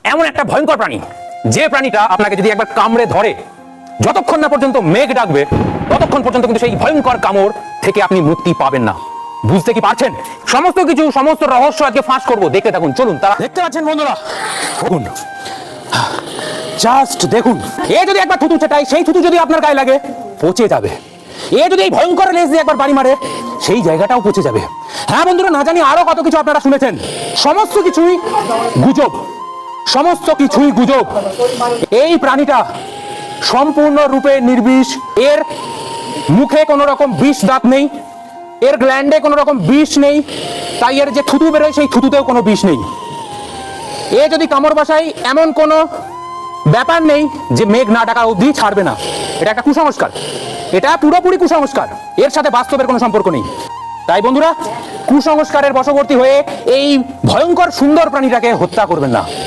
এমন একটা ভয়ঙ্কর প্রাণী, যে প্রাণীটা আপনাকে যদি একবার কামড়ে ধরে, যতক্ষণ না পর্যন্ত মেঘ ডাকবে ততক্ষণ পর্যন্ত কিন্তু সেই ভয়ঙ্কর কামড় থেকে আপনি মুক্তি পাবেন না। বুঝতে কি পারছেন? সমস্ত কিছু, সমস্ত রহস্য আজকে ফাঁস করবো, দেখতে থাকুন। চলুন, তারা দেখতে পাচ্ছেন বন্ধুরা, দেখুন, জাস্ট দেখুন। এ যদি একবার থুতু ছেটায়, সেই থুতু যদি আপনার গায়ে লাগে পচে যাবে। এ যদি এই ভয়ঙ্কর লেজ দিয়ে একবার বাড়ি মারে, সেই জায়গাটাও পচে যাবে। হ্যাঁ বন্ধুরা, না জানি আরো কত কিছু আপনারা শুনেছেন, সমস্ত কিছুই গুজব, সমস্ত কিছুই গুজব। এই প্রাণীটা সম্পূর্ণরূপে নির্বিষ। এর মুখে কোনো রকম বিষ দাঁত নেই, এর গ্ল্যান্ডে কোনো রকম বিষ নেই, তাই এর যে থুতু বেরোয় সেই থুতুতেও কোনো বিষ নেই। এ যদি কামড় বসায়, এমন কোনো ব্যাপার নেই যে মেঘ না ডাকা অবধি ছাড়বে না। এটা একটা কুসংস্কার, এটা পুরোপুরি কুসংস্কার, এর সাথে বাস্তবের কোনো সম্পর্ক নেই। তাই বন্ধুরা, কুসংস্কারের বশবর্তী হয়ে এই ভয়ঙ্কর সুন্দর প্রাণীটাকে হত্যা করবেন না।